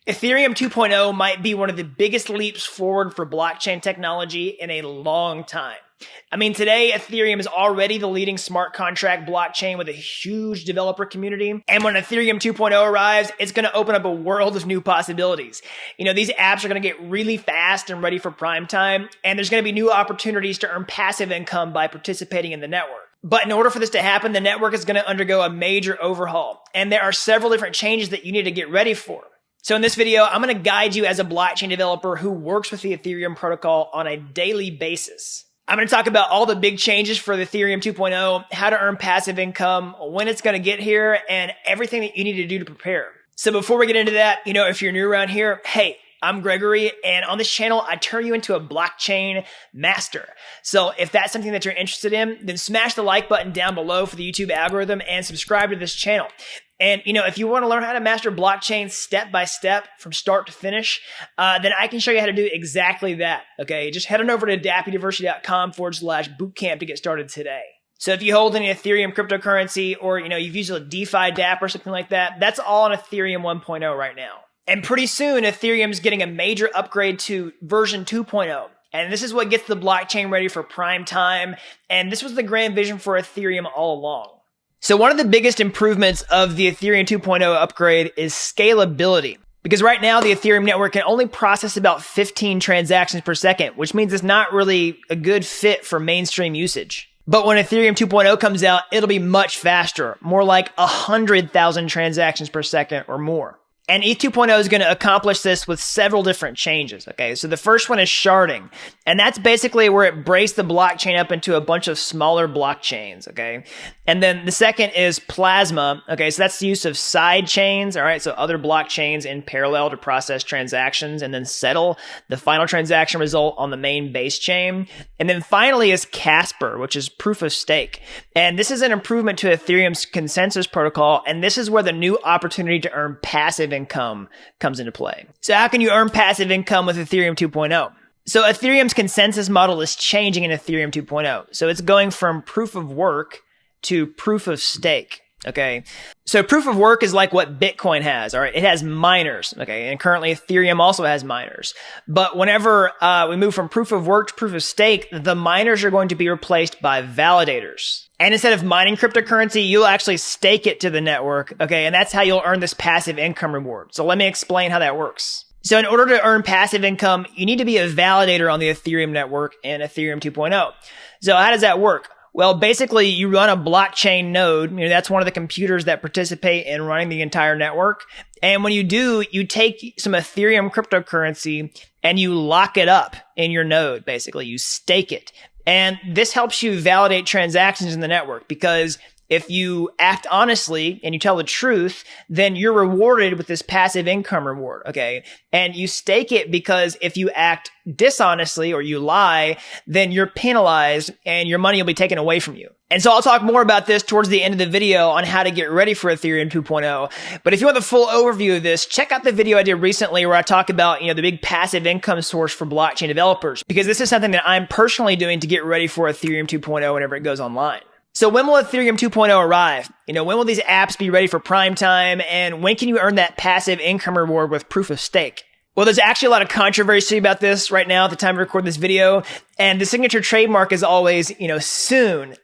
Ethereum 2.0 might be one of the biggest leaps forward for blockchain technology in a long time. I mean, today, Ethereum is already the leading smart contract blockchain with a huge developer community. And when Ethereum 2.0 arrives, it's going to open up a world of new possibilities. These apps are going to get really fast and ready for prime time. And there's going to be new opportunities to earn passive income by participating in the network. But in order for this to happen, the network is going to undergo a major overhaul. And there are several different changes that you need to get ready for. So in this video, I'm going to guide you as a blockchain developer who works with the Ethereum protocol on a daily basis. I'm going to talk about all the big changes for the Ethereum 2.0, how to earn passive income, when it's going to get here, and everything that you need to do to prepare. So before we get into that, if you're new around here, hey, I'm Gregory, and on this channel, I turn you into a blockchain master. So if that's something that you're interested in, then smash the like button down below for the YouTube algorithm and subscribe to this channel. And, if you want to learn how to master blockchain step by step from start to finish, then I can show you how to do exactly that. Okay. Just head on over to dappuniversity.com/bootcamp to get started today. So if you hold any Ethereum cryptocurrency or, you've used a DeFi Dapp or something like that, that's all on Ethereum 1.0 right now. And pretty soon, Ethereum's getting a major upgrade to version 2.0. And this is what gets the blockchain ready for prime time. And this was the grand vision for Ethereum all along. So one of the biggest improvements of the Ethereum 2.0 upgrade is scalability. Because right now, the Ethereum network can only process about 15 transactions per second, which means it's not really a good fit for mainstream usage. But when Ethereum 2.0 comes out, it'll be much faster, more like 100,000 transactions per second or more. And ETH 2.0 is going to accomplish this with several different changes, okay? So the first one is sharding, and that's basically where it breaks the blockchain up into a bunch of smaller blockchains, okay? And then the second is plasma, okay? So that's the use of side chains, all right? So other blockchains in parallel to process transactions and then settle the final transaction result on the main base chain. And then finally is Casper, which is proof of stake. And this is an improvement to Ethereum's consensus protocol, and this is where the new opportunity to earn passive income comes into play. So how can you earn passive income with Ethereum 2.0? So Ethereum's consensus model is changing in Ethereum 2.0. So it's going from proof of work to proof of stake. Okay. So proof of work is like what Bitcoin has. All right. It has miners. Okay. And currently Ethereum also has miners. But whenever we move from proof of work to proof of stake, the miners are going to be replaced by validators. And instead of mining cryptocurrency, you'll actually stake it to the network. Okay. And that's how you'll earn this passive income reward. So let me explain how that works. So in order to earn passive income, you need to be a validator on the Ethereum network in Ethereum 2.0. So how does that work? Well, basically, you run a blockchain node. That's one of the computers that participate in running the entire network. And when you do, you take some Ethereum cryptocurrency and you lock it up in your node. Basically, you stake it. And this helps you validate transactions in the network because if you act honestly and you tell the truth, then you're rewarded with this passive income reward, okay? And you stake it because if you act dishonestly or you lie, then you're penalized and your money will be taken away from you. And so I'll talk more about this towards the end of the video on how to get ready for Ethereum 2.0. But if you want the full overview of this, check out the video I did recently where I talk about, the big passive income source for blockchain developers, because this is something that I'm personally doing to get ready for Ethereum 2.0 whenever it goes online. So when will Ethereum 2.0 arrive? When will these apps be ready for prime time? And when can you earn that passive income reward with proof of stake? Well, there's actually a lot of controversy about this right now at the time to record this video. And the signature trademark is always, soon.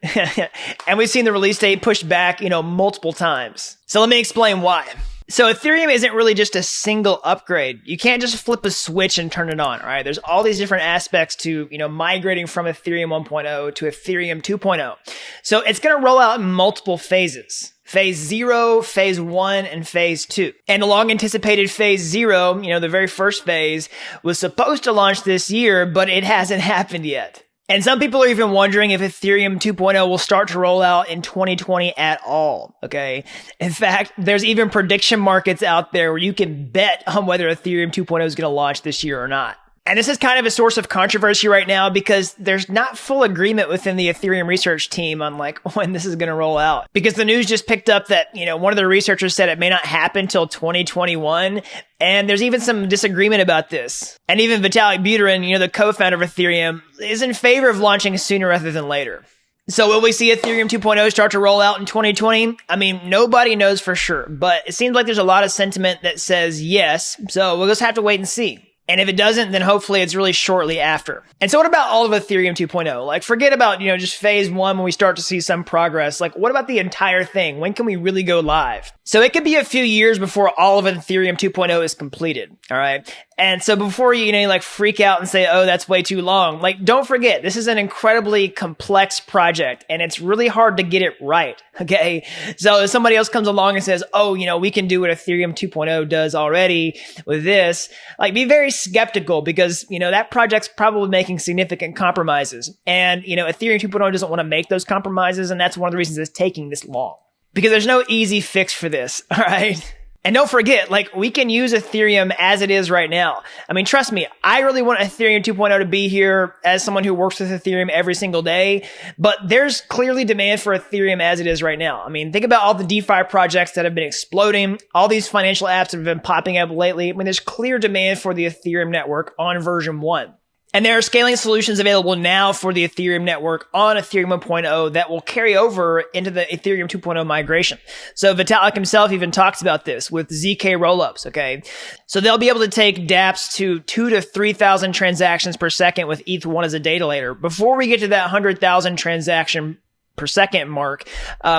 And we've seen the release date pushed back, multiple times. So let me explain why. So Ethereum isn't really just a single upgrade. You can't just flip a switch and turn it on, all right? There's all these different aspects to, migrating from Ethereum 1.0 to Ethereum 2.0. So it's going to roll out in multiple phases. Phase 0, Phase 1, and Phase 2. And the long anticipated Phase 0, the very first phase, was supposed to launch this year, but it hasn't happened yet. And some people are even wondering if Ethereum 2.0 will start to roll out in 2020 at all, okay? In fact, there's even prediction markets out there where you can bet on whether Ethereum 2.0 is going to launch this year or not. And this is kind of a source of controversy right now because there's not full agreement within the Ethereum research team on when this is going to roll out. Because the news just picked up that, one of the researchers said it may not happen till 2021. And there's even some disagreement about this. And even Vitalik Buterin, the co-founder of Ethereum, is in favor of launching sooner rather than later. So will we see Ethereum 2.0 start to roll out in 2020? I mean, nobody knows for sure, but it seems like there's a lot of sentiment that says yes. So we'll just have to wait and see. And if it doesn't, then hopefully it's really shortly after. And so what about all of Ethereum 2.0? Like, forget about, just phase one when we start to see some progress. Like, what about the entire thing? When can we really go live? So it could be a few years before all of Ethereum 2.0 is completed. All right. And so before you freak out and say, oh, that's way too long, don't forget, this is an incredibly complex project and it's really hard to get it right. Okay. So if somebody else comes along and says, oh, we can do what Ethereum 2.0 does already with this, be very skeptical because, that project's probably making significant compromises. And, Ethereum 2.0 doesn't want to make those compromises. And that's one of the reasons it's taking this long because there's no easy fix for this. All right. And don't forget, we can use Ethereum as it is right now. I mean, trust me, I really want Ethereum 2.0 to be here as someone who works with Ethereum every single day, but there's clearly demand for Ethereum as it is right now. I mean, think about all the DeFi projects that have been exploding, all these financial apps that have been popping up lately. I mean, there's clear demand for the Ethereum network on version 1. And there are scaling solutions available now for the Ethereum network on Ethereum 1.0 that will carry over into the Ethereum 2.0 migration. So Vitalik himself even talks about this with ZK rollups, okay? So they'll be able to take dApps to 2,000 to 3,000 transactions per second with ETH1 as a data layer before we get to that 100,000 transaction per second mark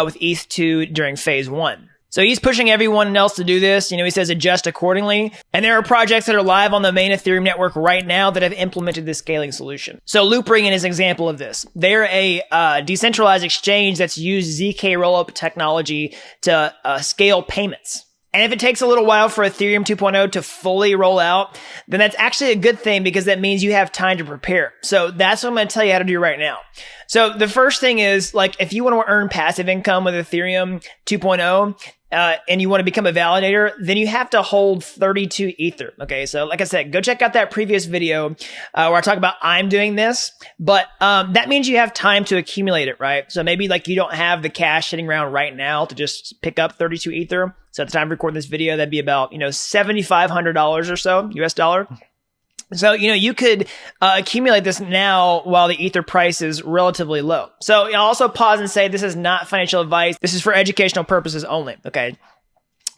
with ETH2 during phase 1. So he's pushing everyone else to do this. He says adjust accordingly. And there are projects that are live on the main Ethereum network right now that have implemented this scaling solution. So Loopring is an example of this. They're a decentralized exchange that's used ZK rollup technology to scale payments. And if it takes a little while for Ethereum 2.0 to fully roll out, then that's actually a good thing because that means you have time to prepare. So that's what I'm going to tell you how to do right now. So the first thing is, if you want to earn passive income with Ethereum 2.0, and you want to become a validator, then you have to hold 32 Ether. Okay. So like I said, go check out that previous video, where I talk about I'm doing this, but, that means you have time to accumulate it, right? So maybe you don't have the cash sitting around right now to just pick up 32 Ether. So at the time of recording this video, that'd be about, $7,500 or so, US dollar. So, you could accumulate this now while the Ether price is relatively low. So I'll also pause and say this is not financial advice. This is for educational purposes only. Okay.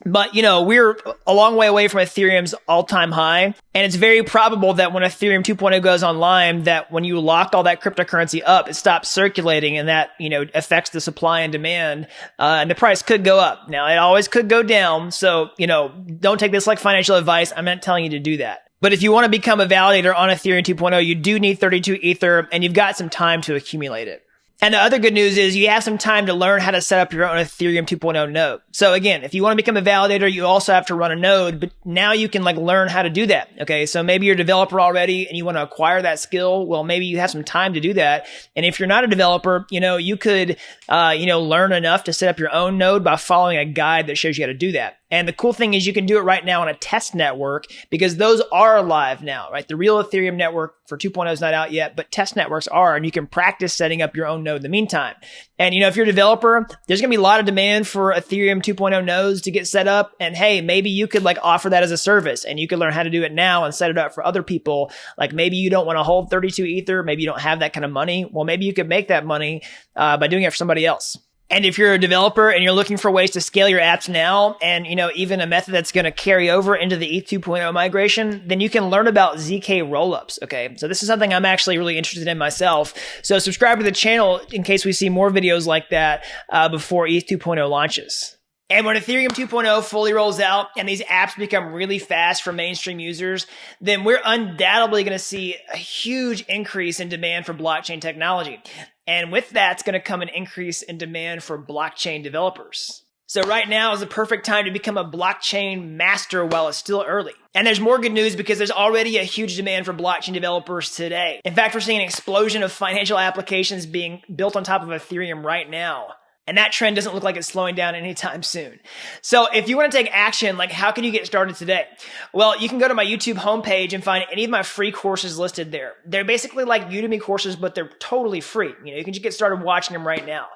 But, we're a long way away from Ethereum's all-time high. And it's very probable that when Ethereum 2.0 goes online, that when you lock all that cryptocurrency up, it stops circulating and that, affects the supply and demand. And the price could go up. Now, it always could go down. So, don't take this like financial advice. I'm not telling you to do that. But if you want to become a validator on Ethereum 2.0, you do need 32 Ether and you've got some time to accumulate it. And the other good news is you have some time to learn how to set up your own Ethereum 2.0 node. So again, if you want to become a validator, you also have to run a node, but now you can learn how to do that. Okay. So maybe you're a developer already and you want to acquire that skill. Well, maybe you have some time to do that. And if you're not a developer, you could, learn enough to set up your own node by following a guide that shows you how to do that. And the cool thing is you can do it right now on a test network because those are live now, right? The real Ethereum network for 2.0 is not out yet, but test networks are, and you can practice setting up your own node in the meantime. And, if you're a developer, there's going to be a lot of demand for Ethereum 2.0 nodes to get set up. And hey, maybe you could offer that as a service and you could learn how to do it now and set it up for other people. Maybe you don't want to hold 32 Ether. Maybe you don't have that kind of money. Well, maybe you could make that money by doing it for somebody else. And if you're a developer and you're looking for ways to scale your apps now and, even a method that's going to carry over into the ETH 2.0 migration, then you can learn about ZK rollups. Okay. So this is something I'm actually really interested in myself. So subscribe to the channel in case we see more videos like that, before ETH 2.0 launches. And when Ethereum 2.0 fully rolls out and these apps become really fast for mainstream users, then we're undoubtedly going to see a huge increase in demand for blockchain technology. And with that, it's going to come an increase in demand for blockchain developers. So right now is the perfect time to become a blockchain master while it's still early. And there's more good news because there's already a huge demand for blockchain developers today. In fact, we're seeing an explosion of financial applications being built on top of Ethereum right now. And that trend doesn't look like it's slowing down anytime soon. So if you want to take action, like how can you get started today? Well, you can go to my YouTube homepage and find any of my free courses listed there. They're basically like Udemy courses, but they're totally free. You can just get started watching them right now.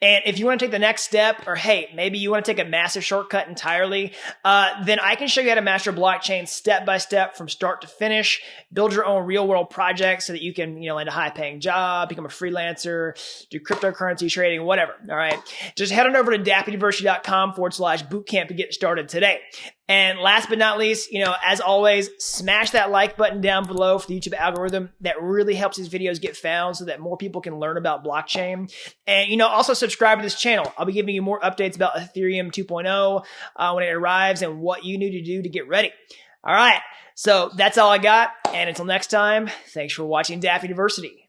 And if you want to take the next step, or hey, maybe you want to take a massive shortcut entirely, then I can show you how to master blockchain step by step from start to finish, build your own real world project so that you can, land a high paying job, become a freelancer, do cryptocurrency trading, whatever. All right. Just head on over to dappuniversity.com/bootcamp to get started today. And last but not least, as always, smash that like button down below for the YouTube algorithm. That really helps these videos get found so that more people can learn about blockchain. And, also subscribe to this channel. I'll be giving you more updates about Ethereum 2.0 when it arrives and what you need to do to get ready. All right. So that's all I got. And until next time, thanks for watching Dapp University.